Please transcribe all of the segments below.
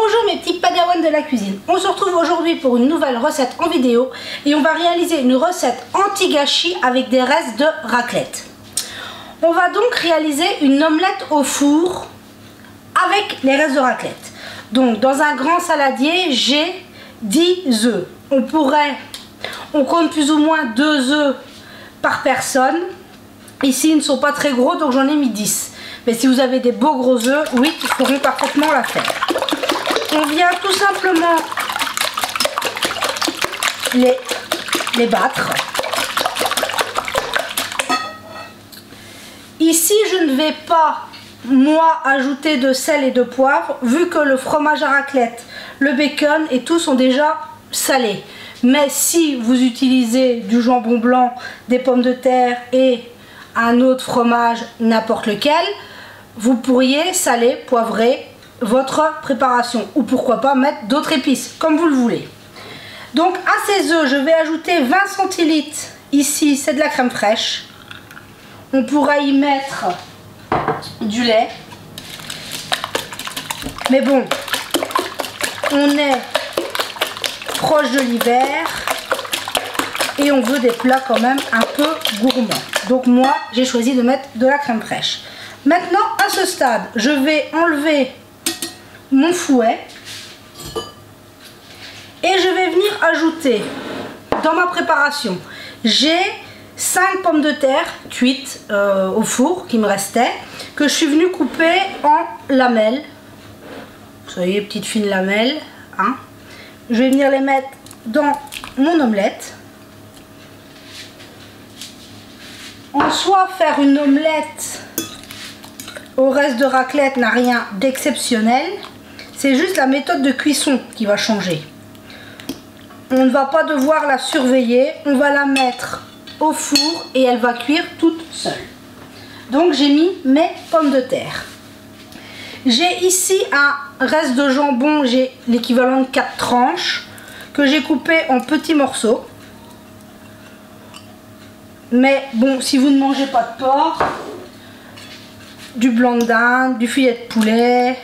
Bonjour mes petits padawans de la cuisine, on se retrouve aujourd'hui pour une nouvelle recette en vidéo et on va réaliser une recette anti-gâchis avec des restes de raclette. On va donc réaliser une omelette au four avec les restes de raclette. Donc dans un grand saladier, j'ai 10 œufs. On compte plus ou moins 2 œufs par personne. Ici ils ne sont pas très gros donc j'en ai mis 10. Mais si vous avez des beaux gros œufs, oui, ils feront parfaitement l'affaire. On vient tout simplement les battre. Ici, je ne vais pas, moi, ajouter de sel et de poivre, vu que le fromage à raclette, le bacon et tout sont déjà salés. Mais si vous utilisez du jambon blanc, des pommes de terre et un autre fromage, n'importe lequel, vous pourriez saler, poivrer votre préparation ou pourquoi pas mettre d'autres épices comme vous le voulez. Donc à ces œufs je vais ajouter 20 centilitres, ici c'est de la crème fraîche, on pourra y mettre du lait, mais bon, on est proche de l'hiver et on veut des plats quand même un peu gourmands, donc moi j'ai choisi de mettre de la crème fraîche. Maintenant à ce stade je vais enlever mon fouet et je vais venir ajouter dans ma préparation, j'ai 5 pommes de terre cuites au four qui me restaient, que je suis venue couper en lamelles, vous voyez, petites fines lamelles, hein. Je vais venir les mettre dans mon omelette. En soi, faire une omelette au reste de raclette n'a rien d'exceptionnel. C'est juste la méthode de cuisson qui va changer. On ne va pas devoir la surveiller, on va la mettre au four et elle va cuire toute seule. Donc j'ai mis mes pommes de terre. J'ai ici un reste de jambon, j'ai l'équivalent de 4 tranches que j'ai coupé en petits morceaux. Mais bon, si vous ne mangez pas de porc, du blanc de dinde, du filet de poulet,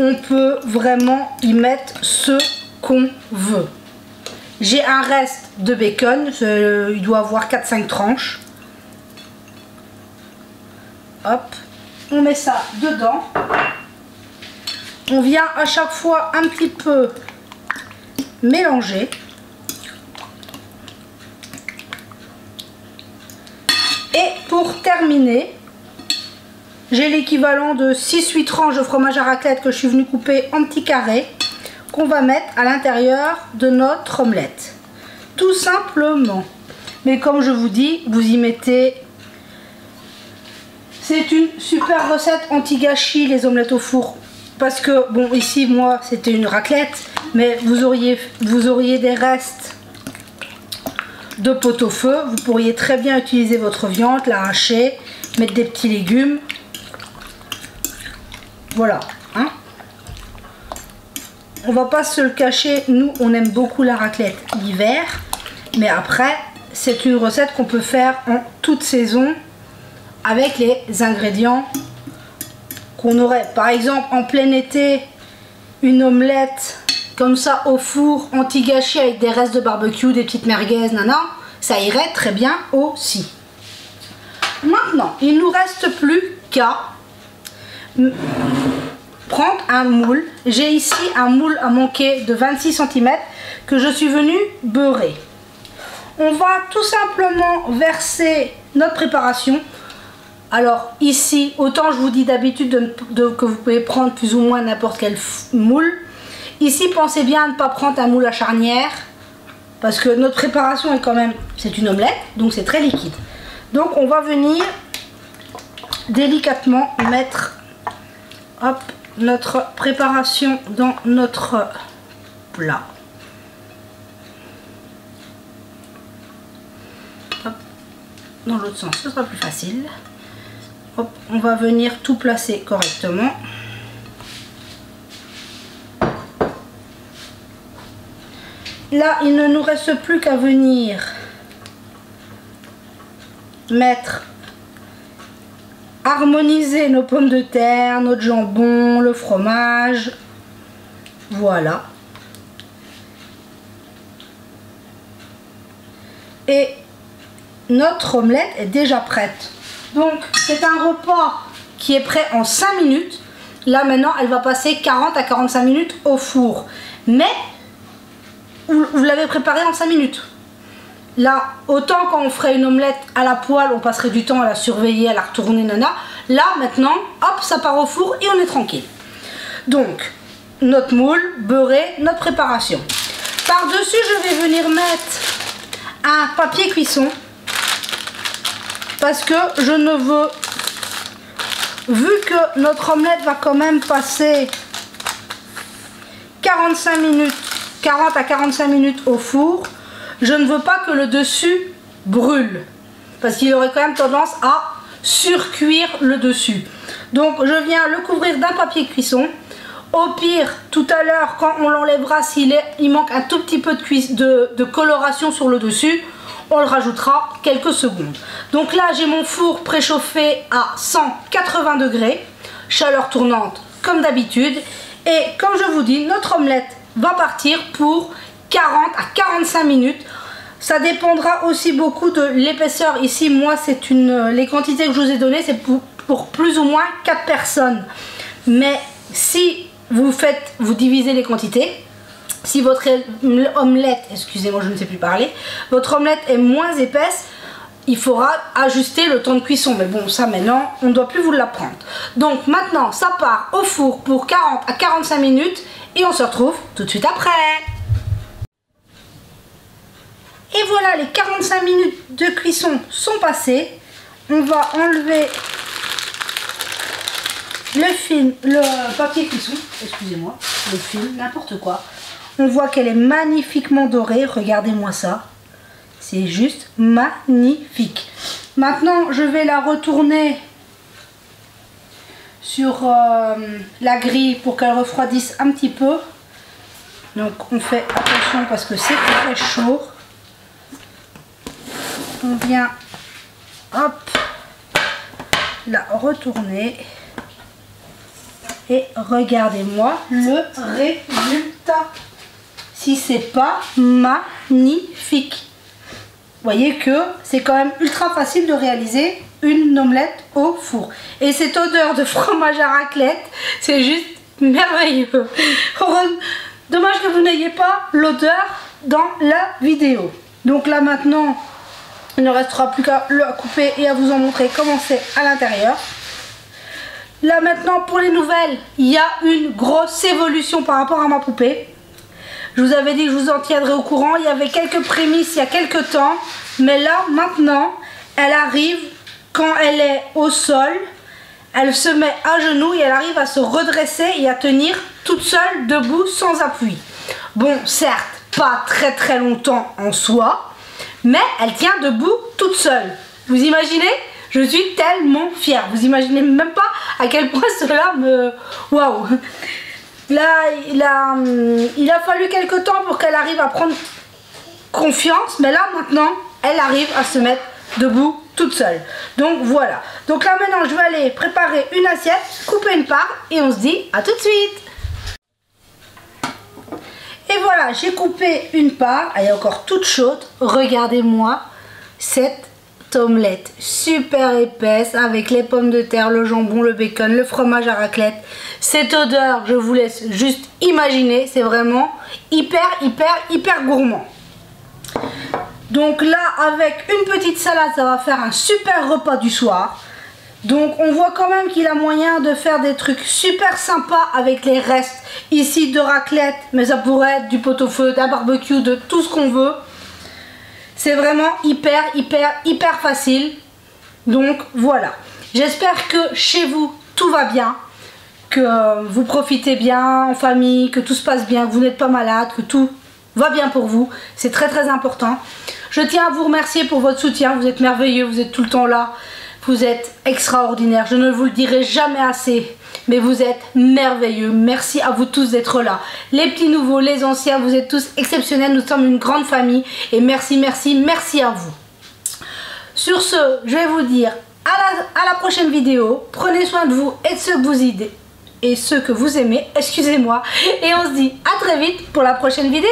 on peut vraiment y mettre ce qu'on veut. J'ai un reste de bacon, il doit avoir 4-5 tranches. Hop, on met ça dedans. On vient à chaque fois un petit peu mélanger. Et pour terminer, j'ai l'équivalent de 6-8 tranches de fromage à raclette que je suis venue couper en petits carrés, qu'on va mettre à l'intérieur de notre omelette. Tout simplement. Mais comme je vous dis, vous y mettez... C'est une super recette anti-gâchis, les omelettes au four. Parce que, bon, ici, moi, c'était une raclette, mais vous auriez des restes de pot-au-feu. Vous pourriez très bien utiliser votre viande, la hacher, mettre des petits légumes. Voilà, hein. On va pas se le cacher, nous on aime beaucoup la raclette l'hiver, mais après c'est une recette qu'on peut faire en toute saison avec les ingrédients qu'on aurait. Par exemple en plein été, une omelette comme ça au four anti-gâchis avec des restes de barbecue, des petites merguez, nana, ça irait très bien aussi. Maintenant il nous reste plus qu'à prendre un moule. J'ai ici un moule à manquer de 26 cm que je suis venue beurrer. On va tout simplement verser notre préparation. Alors ici, autant je vous dis d'habitude que vous pouvez prendre plus ou moins n'importe quel moule. Ici, pensez bien à ne pas prendre un moule à charnière parce que notre préparation est quand même, c'est une omelette, donc c'est très liquide. Donc on va venir délicatement mettre, hop, notre préparation dans notre plat. Hop, dans l'autre sens, ce sera plus facile. Hop, on va venir tout placer correctement. Là, il ne nous reste plus qu'à venir mettre harmoniser nos pommes de terre, notre jambon, le fromage. Voilà. Et notre omelette est déjà prête. Donc c'est un repas qui est prêt en 5 minutes. Là maintenant elle va passer 40 à 45 minutes au four. Mais vous l'avez préparée en 5 minutes. Là, autant quand on ferait une omelette à la poêle, on passerait du temps à la surveiller, à la retourner, nana. Là, maintenant, hop, ça part au four et on est tranquille. Donc, notre moule, beurré, notre préparation. Par-dessus, je vais venir mettre un papier cuisson. Parce que je ne veux... Vu que notre omelette va quand même passer 45 minutes, 40 à 45 minutes au four, je ne veux pas que le dessus brûle. Parce qu'il aurait quand même tendance à surcuire le dessus. Donc je viens le couvrir d'un papier cuisson. Au pire, tout à l'heure, quand on l'enlèvera, s'il manque un tout petit peu de coloration sur le dessus, on le rajoutera quelques secondes. Donc là, j'ai mon four préchauffé à 180 degrés, chaleur tournante comme d'habitude. Et comme je vous dis, notre omelette va partir pour 40 à 45 minutes. Ça dépendra aussi beaucoup de l'épaisseur. Ici, moi, c'est les quantités que je vous ai données, c'est pour plus ou moins 4 personnes. Mais si vous divisez les quantités, si votre omelette, excusez-moi, je ne sais plus parler, votre omelette est moins épaisse, il faudra ajuster le temps de cuisson. Mais bon, ça maintenant, on ne doit plus vous l'apprendre. Donc maintenant, ça part au four pour 40 à 45 minutes et on se retrouve tout de suite après. Et voilà, les 45 minutes de cuisson sont passées. On va enlever le papier cuisson, excusez-moi, le film, n'importe quoi. On voit qu'elle est magnifiquement dorée, regardez-moi ça. C'est juste magnifique. Maintenant, je vais la retourner sur la grille pour qu'elle refroidisse un petit peu. Donc on fait attention parce que c'est très chaud. On vient, hop, la retourner. Et regardez-moi le résultat. Si c'est pas magnifique. Vous voyez que c'est quand même ultra facile de réaliser une omelette au four. Et cette odeur de fromage à raclette, c'est juste merveilleux. Dommage que vous n'ayez pas l'odeur dans la vidéo. Donc là maintenant, il ne restera plus qu'à le couper et à vous en montrer comment c'est à l'intérieur. Là maintenant pour les nouvelles, il y a une grosse évolution par rapport à ma poupée. Je vous avais dit que je vous en tiendrai au courant. Il y avait quelques prémices il y a quelques temps. Mais là maintenant, elle arrive quand elle est au sol. Elle se met à genoux et elle arrive à se redresser et à tenir toute seule debout sans appui. Bon, certes, pas très longtemps en soi. Mais elle tient debout toute seule. Vous imaginez? Je suis tellement fière. Vous imaginez même pas à quel point cela me... Waouh! Là, il a fallu quelques temps pour qu'elle arrive à prendre confiance. Mais là, maintenant, elle arrive à se mettre debout toute seule. Donc, voilà. Donc là, maintenant, je vais aller préparer une assiette, couper une part et on se dit à tout de suite. Et voilà, j'ai coupé une part. Elle est encore toute chaude. Regardez-moi cette omelette super épaisse avec les pommes de terre, le jambon, le bacon, le fromage à raclette. Cette odeur, je vous laisse juste imaginer. C'est vraiment hyper gourmand. Donc là, avec une petite salade, ça va faire un super repas du soir. Donc on voit quand même qu'il a moyen de faire des trucs super sympas avec les restes ici de raclette, mais ça pourrait être du pot-au-feu, d'un barbecue, de tout ce qu'on veut. C'est vraiment hyper facile. Donc voilà. J'espère que chez vous tout va bien, que vous profitez bien en famille, que tout se passe bien, que vous n'êtes pas malade, que tout va bien pour vous. C'est très important. Je tiens à vous remercier pour votre soutien. Vous êtes merveilleux, vous êtes tout le temps là. Vous êtes extraordinaire, je ne vous le dirai jamais assez, mais vous êtes merveilleux. Merci à vous tous d'être là. Les petits nouveaux, les anciens, vous êtes tous exceptionnels. Nous sommes une grande famille et merci à vous. Sur ce, je vais vous dire à la prochaine vidéo. Prenez soin de vous et de ceux que vous aimez, excusez-moi. Et on se dit à très vite pour la prochaine vidéo.